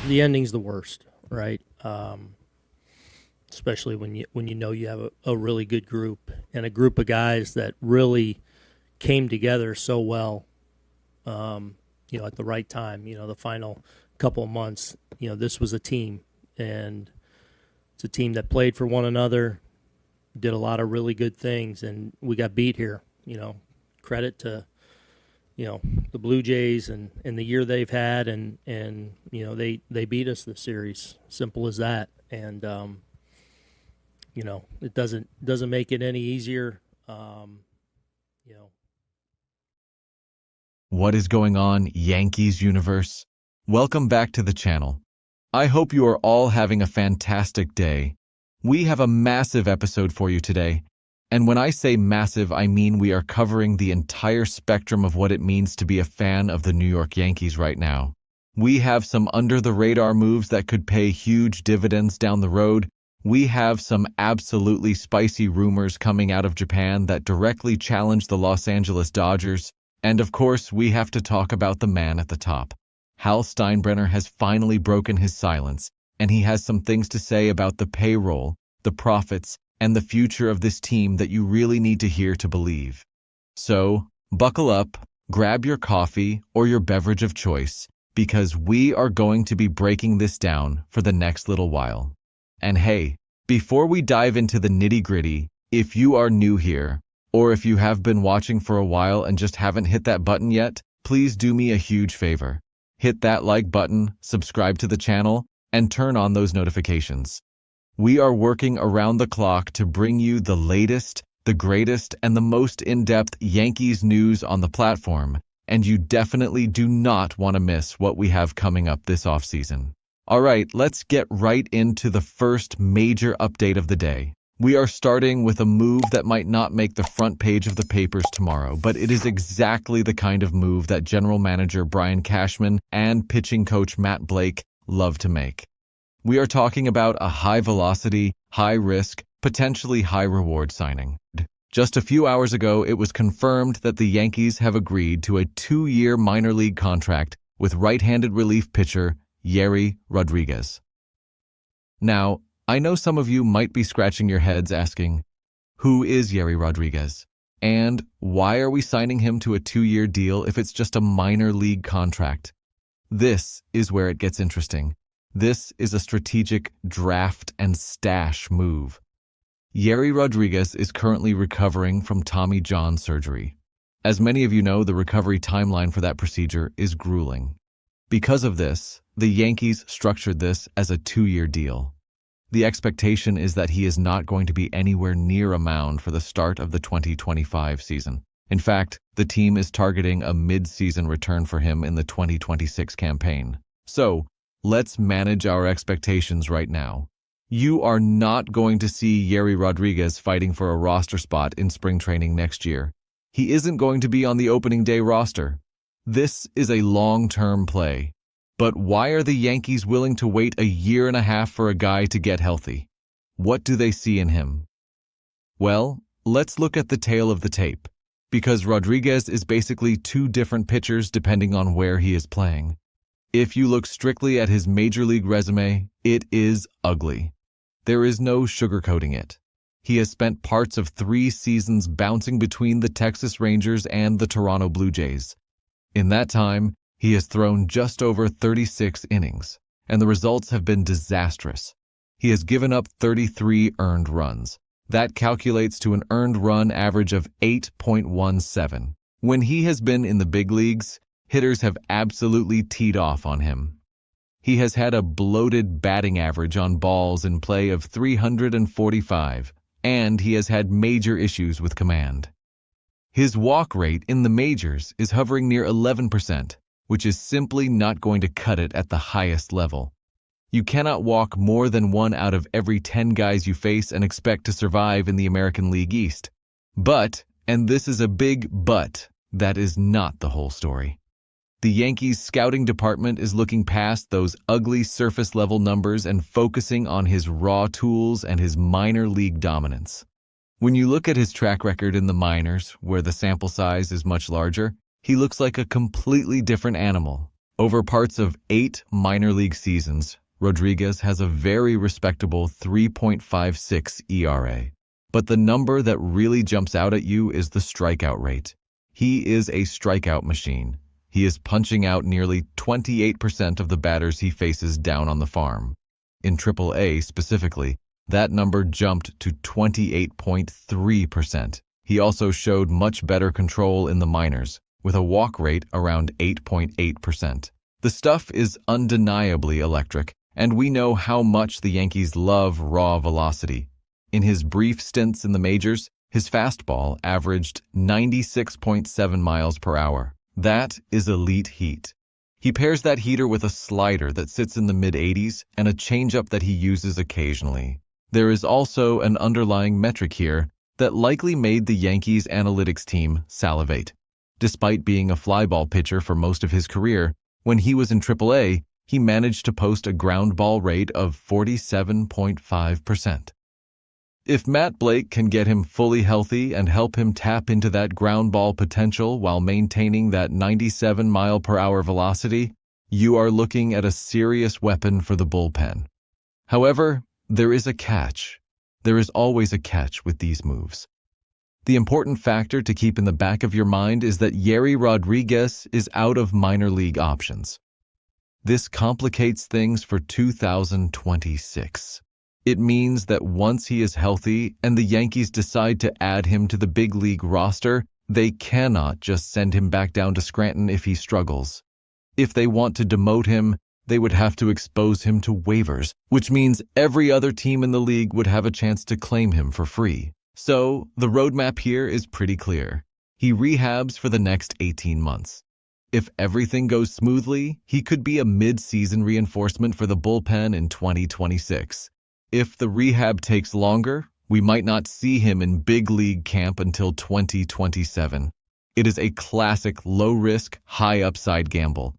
the ending's the worst, right? Especially when you know you have a really good group and a group of guys that really came together so well, at the right time. The final couple of months, this was a team, and it's a team that played for one another, did a lot of really good things, and we got beat here. Credit to the Blue Jays and the year they've had, and they beat us this series. Simple as that. And it doesn't make it any easier. What is going on, Yankees universe? Welcome back to the channel. I hope you are all having a fantastic day. We have a massive episode for you today. And when I say massive, I mean we are covering the entire spectrum of what it means to be a fan of the New York Yankees right now. We have some under-the-radar moves that could pay huge dividends down the road. We have some absolutely spicy rumors coming out of Japan that directly challenge the Los Angeles Dodgers. And of course, we have to talk about the man at the top. Hal Steinbrenner has finally broken his silence, and he has some things to say about the payroll, the profits, and the future of this team that you really need to hear to believe. So, buckle up, grab your coffee or your beverage of choice, because we are going to be breaking this down for the next little while. And hey, before we dive into the nitty-gritty, if you are new here, or if you have been watching for a while and just haven't hit that button yet, please do me a huge favor. Hit that like button, subscribe to the channel, and turn on those notifications. We are working around the clock to bring you the latest, the greatest, and the most in-depth Yankees news on the platform, and you definitely do not want to miss what we have coming up this offseason. All right, let's get right into the first major update of the day. We are starting with a move that might not make the front page of the papers tomorrow, but it is exactly the kind of move that general manager Brian Cashman and pitching coach Matt Blake love to make. We are talking about a high-velocity, high-risk, potentially high-reward signing. Just a few hours ago, it was confirmed that the Yankees have agreed to a 2-year minor league contract with right-handed relief pitcher Yerry Rodriguez. Now, I know some of you might be scratching your heads asking, who is Yerry Rodriguez? And why are we signing him to a 2-year deal if it's just a minor league contract? This is where it gets interesting. This is a strategic draft and stash move. Yerry Rodriguez is currently recovering from Tommy John surgery. As many of you know, the recovery timeline for that procedure is grueling. Because of this, the Yankees structured this as a 2-year deal. The expectation is that he is not going to be anywhere near a mound for the start of the 2025 season. In fact, the team is targeting a mid-season return for him in the 2026 campaign. So, let's manage our expectations right now. You are not going to see Yerry Rodriguez fighting for a roster spot in spring training next year. He isn't going to be on the opening day roster. This is a long-term play. But why are the Yankees willing to wait a year and a half for a guy to get healthy? What do they see in him? Well, let's look at the tail of the tape, because Rodriguez is basically two different pitchers depending on where he is playing. If you look strictly at his major league resume, it is ugly. There is no sugarcoating it. He has spent parts of 3 seasons bouncing between the Texas Rangers and the Toronto Blue Jays. In that time, he has thrown just over 36 innings, and the results have been disastrous. He has given up 33 earned runs. That calculates to an earned run average of 8.17. When he has been in the big leagues, hitters have absolutely teed off on him. He has had a bloated batting average on balls in play of 345, and he has had major issues with command. His walk rate in the majors is hovering near 11%, which is simply not going to cut it at the highest level. You cannot walk more than 1 out of every 10 guys you face and expect to survive in the American League East. But, and this is a big but, that is not the whole story. The Yankees' scouting department is looking past those ugly surface-level numbers and focusing on his raw tools and his minor league dominance. When you look at his track record in the minors, where the sample size is much larger, he looks like a completely different animal. Over parts of 8 minor league seasons, Rodriguez has a very respectable 3.56 ERA. But the number that really jumps out at you is the strikeout rate. He is a strikeout machine. He is punching out nearly 28% of the batters he faces down on the farm. In Triple-A specifically, that number jumped to 28.3%. He also showed much better control in the minors, with a walk rate around 8.8%. The stuff is undeniably electric, and we know how much the Yankees love raw velocity. In his brief stints in the majors, his fastball averaged 96.7 miles per hour. That is elite heat. He pairs that heater with a slider that sits in the mid-80s and a changeup that he uses occasionally. There is also an underlying metric here that likely made the Yankees analytics team salivate. Despite being a flyball pitcher for most of his career, when he was in Triple-A, he managed to post a ground ball rate of 47.5%. If Matt Blake can get him fully healthy and help him tap into that ground ball potential while maintaining that 97-mile-per-hour velocity, you are looking at a serious weapon for the bullpen. However, there is a catch. There is always a catch with these moves. The important factor to keep in the back of your mind is that Yerry Rodriguez is out of minor league options. This complicates things for 2026. It means that once he is healthy and the Yankees decide to add him to the big league roster, they cannot just send him back down to Scranton if he struggles. If they want to demote him, they would have to expose him to waivers, which means every other team in the league would have a chance to claim him for free. So, the roadmap here is pretty clear. He rehabs for the next 18 months. If everything goes smoothly, he could be a mid-season reinforcement for the bullpen in 2026. If the rehab takes longer, we might not see him in big league camp until 2027. It is a classic low-risk, high-upside gamble.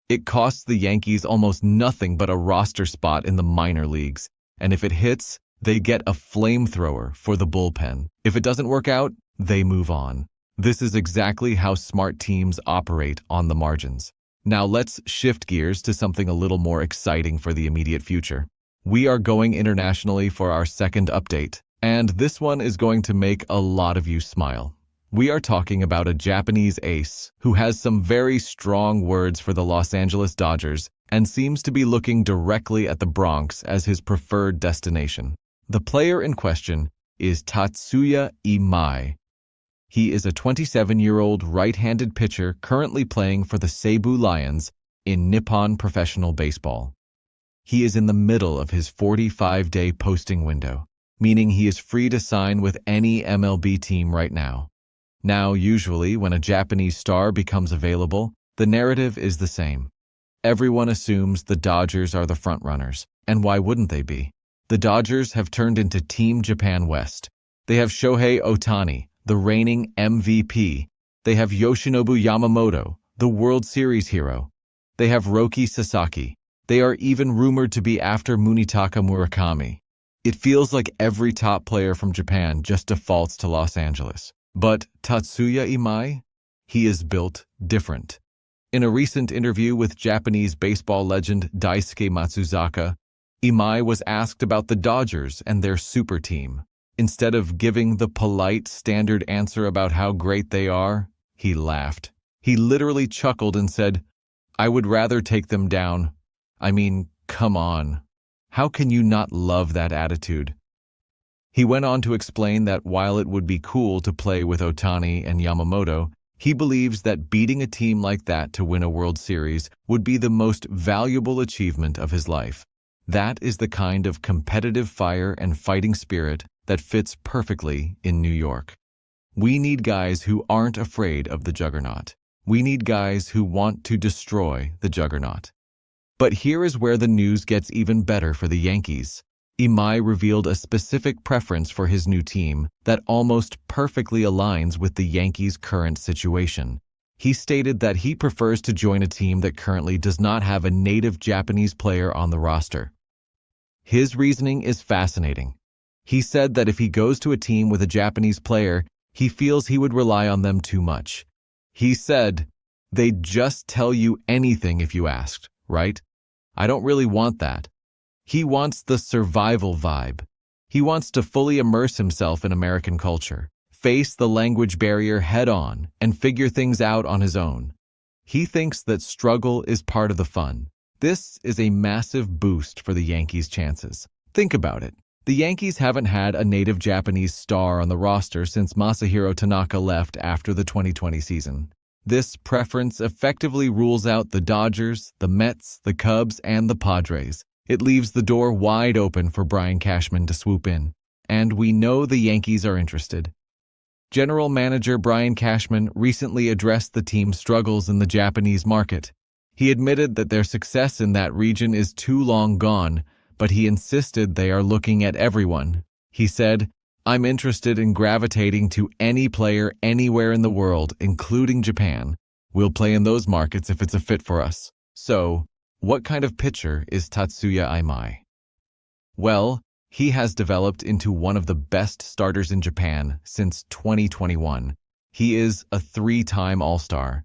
It costs the Yankees almost nothing but a roster spot in the minor leagues, and if it hits, they get a flamethrower for the bullpen. If it doesn't work out, they move on. This is exactly how smart teams operate on the margins. Now let's shift gears to something a little more exciting for the immediate future. We are going internationally for our second update, and this one is going to make a lot of you smile. We are talking about a Japanese ace who has some very strong words for the Los Angeles Dodgers and seems to be looking directly at the Bronx as his preferred destination. The player in question is Tatsuya Imai. He is a 27-year-old right-handed pitcher currently playing for the Seibu Lions in Nippon Professional Baseball. He is in the middle of his 45-day posting window, meaning he is free to sign with any MLB team right now. Now, usually, when a Japanese star becomes available, the narrative is the same. Everyone assumes the Dodgers are the frontrunners, and why wouldn't they be? The Dodgers have turned into Team Japan West. They have Shohei Ohtani, the reigning MVP. They have Yoshinobu Yamamoto, the World Series hero. They have Roki Sasaki. They are even rumored to be after Munetaka Murakami. It feels like every top player from Japan just defaults to Los Angeles. But Tatsuya Imai? He is built different. In a recent interview with Japanese baseball legend Daisuke Matsuzaka, Imai was asked about the Dodgers and their super team. Instead of giving the polite, standard answer about how great they are, he laughed. He literally chuckled and said, "I would rather take them down. I mean, come on. How can you not love that attitude?" He went on to explain that while it would be cool to play with Ohtani and Yamamoto, he believes that beating a team like that to win a World Series would be the most valuable achievement of his life. That is the kind of competitive fire and fighting spirit that fits perfectly in New York. We need guys who aren't afraid of the juggernaut. We need guys who want to destroy the juggernaut. But here is where the news gets even better for the Yankees. Imai revealed a specific preference for his new team that almost perfectly aligns with the Yankees' current situation. He stated that he prefers to join a team that currently does not have a native Japanese player on the roster. His reasoning is fascinating. He said that if he goes to a team with a Japanese player, he feels he would rely on them too much. He said, They'd just tell you anything if you asked, right? I don't really want that. He wants the survival vibe. He wants to fully immerse himself in American culture, face the language barrier head-on, and figure things out on his own. He thinks that struggle is part of the fun. This is a massive boost for the Yankees' chances. Think about it. The Yankees haven't had a native Japanese star on the roster since Masahiro Tanaka left after the 2020 season. This preference effectively rules out the Dodgers, the Mets, the Cubs, and the Padres. It leaves the door wide open for Brian Cashman to swoop in. And we know the Yankees are interested. General Manager Brian Cashman recently addressed the team's struggles in the Japanese market. He admitted that their success in that region is too long gone, but he insisted they are looking at everyone. He said, "I'm interested in gravitating to any player anywhere in the world, including Japan. We'll play in those markets if it's a fit for us." So, what kind of pitcher is Tatsuya Imai? Well, he has developed into one of the best starters in Japan since 2021. He is a 3-time All-Star.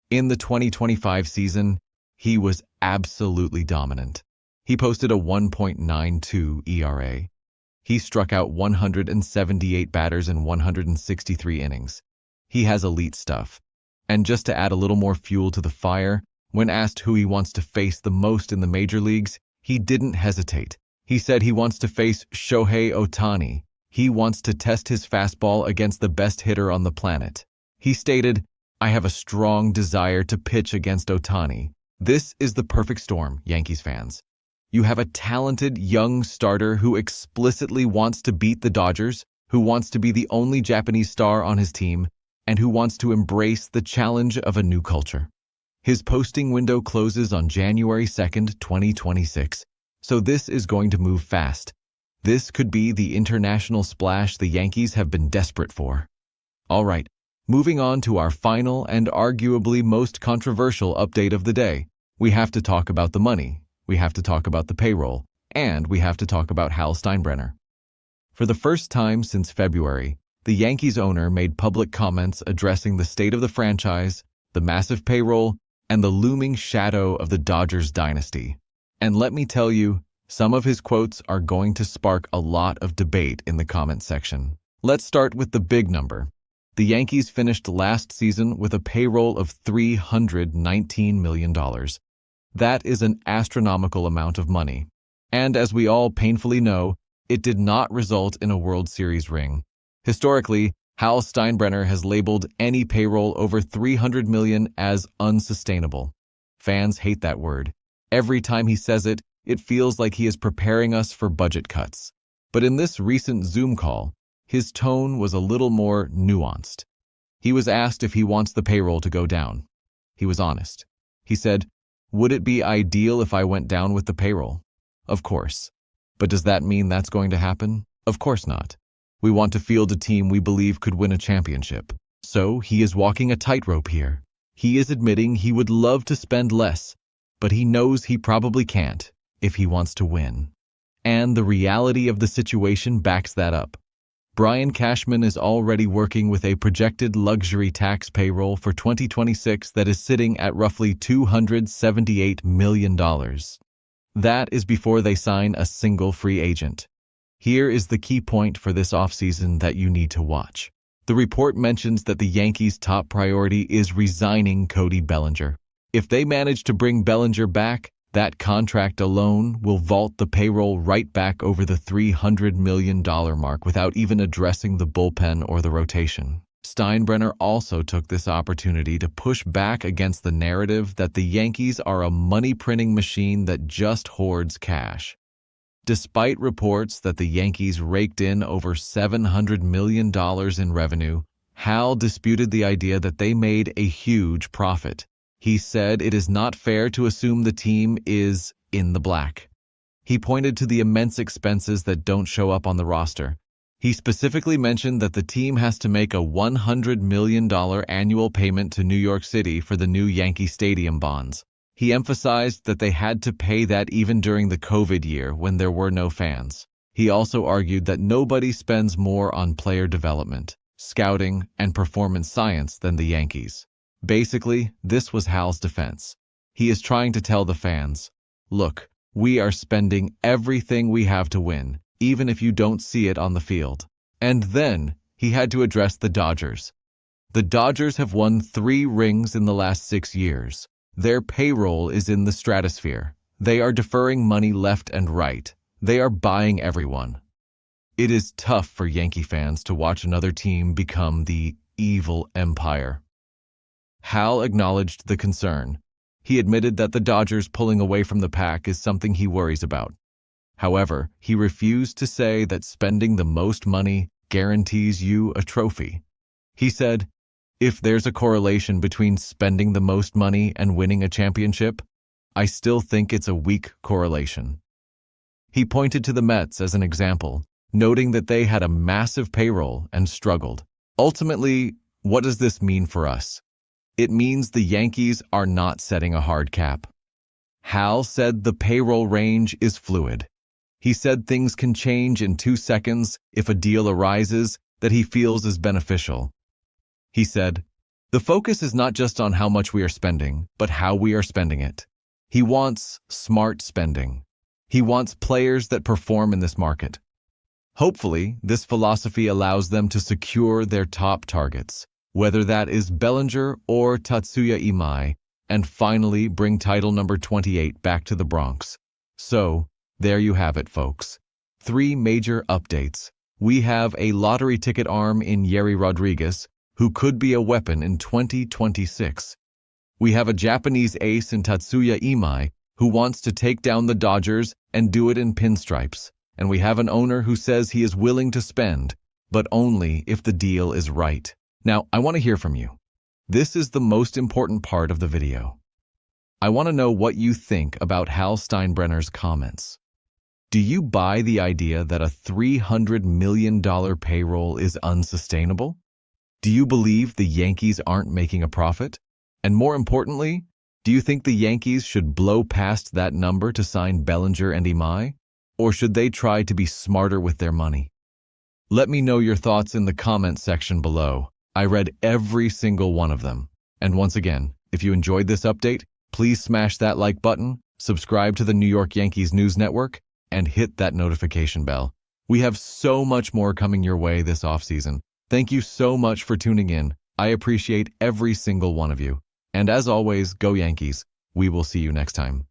In the 2025 season, he was absolutely dominant. He posted a 1.92 ERA. He struck out 178 batters in 163 innings. He has elite stuff. And just to add a little more fuel to the fire, when asked who he wants to face the most in the major leagues, he didn't hesitate. He said he wants to face Shohei Ohtani. He wants to test his fastball against the best hitter on the planet. He stated, "I have a strong desire to pitch against Ohtani." This is the perfect storm, Yankees fans. You have a talented young starter who explicitly wants to beat the Dodgers, who wants to be the only Japanese star on his team, and who wants to embrace the challenge of a new culture. His posting window closes on January 2nd, 2026, so this is going to move fast. This could be the international splash the Yankees have been desperate for. All right, moving on to our final and arguably most controversial update of the day. We have to talk about the money, we have to talk about the payroll, and we have to talk about Hal Steinbrenner. For the first time since February, the Yankees owner made public comments addressing the state of the franchise, the massive payroll, and the looming shadow of the Dodgers dynasty. And let me tell you, some of his quotes are going to spark a lot of debate in the comment section. Let's start with the big number. The Yankees finished last season with a payroll of $319 million. That is an astronomical amount of money. And as we all painfully know, it did not result in a World Series ring. Historically, Hal Steinbrenner has labeled any payroll over $300 million as unsustainable. Fans hate that word. Every time he says it, it feels like he is preparing us for budget cuts. But in this recent Zoom call, his tone was a little more nuanced. He was asked if he wants the payroll to go down. He was honest. He said, "Would it be ideal if I went down with the payroll? Of course. But does that mean that's going to happen? Of course not. We want to field a team we believe could win a championship. So he is walking a tightrope here. He is admitting he would love to spend less, but he knows he probably can't if he wants to win. And the reality of the situation backs that up. Brian Cashman is already working with a projected luxury tax payroll for 2026 that is sitting at roughly $278 million. That is before they sign a single free agent. Here is the key point for this offseason that you need to watch. The report mentions that the Yankees' top priority is resigning Cody Bellinger. If they manage to bring Bellinger back, that contract alone will vault the payroll right back over the $300 million mark without even addressing the bullpen or the rotation. Steinbrenner also took this opportunity to push back against the narrative that the Yankees are a money-printing machine that just hoards cash. Despite reports that the Yankees raked in over $700 million in revenue, Hal disputed the idea that they made a huge profit. He said it is not fair to assume the team is in the black. He pointed to the immense expenses that don't show up on the roster. He specifically mentioned that the team has to make a $100 million annual payment to New York City for the new Yankee Stadium bonds. He emphasized that they had to pay that even during the COVID year when there were no fans. He also argued that nobody spends more on player development, scouting, and performance science than the Yankees. Basically, this was Hal's defense. He is trying to tell the fans, look, we are spending everything we have to win, even if you don't see it on the field. And then he had to address the Dodgers. The Dodgers have won 3 rings in the last 6 years. Their payroll is in the stratosphere. They are deferring money left and right. They are buying everyone. It is tough for Yankee fans to watch another team become the evil empire. Hal acknowledged the concern. He admitted that the Dodgers pulling away from the pack is something he worries about. However, he refused to say that spending the most money guarantees you a trophy. He said, if there's a correlation between spending the most money and winning a championship, I still think it's a weak correlation. He pointed to the Mets as an example, noting that they had a massive payroll and struggled. Ultimately, what does this mean for us? It means the Yankees are not setting a hard cap. Hal said the payroll range is fluid. He said things can change in 2 seconds if a deal arises that he feels is beneficial. He said, the focus is not just on how much we are spending, but how we are spending it. He wants smart spending. He wants players that perform in this market. Hopefully, this philosophy allows them to secure their top targets, whether that is Bellinger or Tatsuya Imai, and finally bring title number 28 back to the Bronx. So, there you have it, folks. 3 major updates. We have a lottery ticket arm in Yerry Rodriguez, who could be a weapon in 2026. We have a Japanese ace in Tatsuya Imai, who wants to take down the Dodgers and do it in pinstripes. And we have an owner who says he is willing to spend, but only if the deal is right. Now, I want to hear from you. This is the most important part of the video. I want to know what you think about Hal Steinbrenner's comments. Do you buy the idea that a $300 million payroll is unsustainable? Do you believe the Yankees aren't making a profit? And more importantly, do you think the Yankees should blow past that number to sign Bellinger and Imai? Or should they try to be smarter with their money? Let me know your thoughts in the comment section below. I read every single one of them. And once again, if you enjoyed this update, please smash that like button, subscribe to the New York Yankees News Network, and hit that notification bell. We have so much more coming your way this offseason. Thank you so much for tuning in. I appreciate every single one of you. And as always, go Yankees. We will see you next time.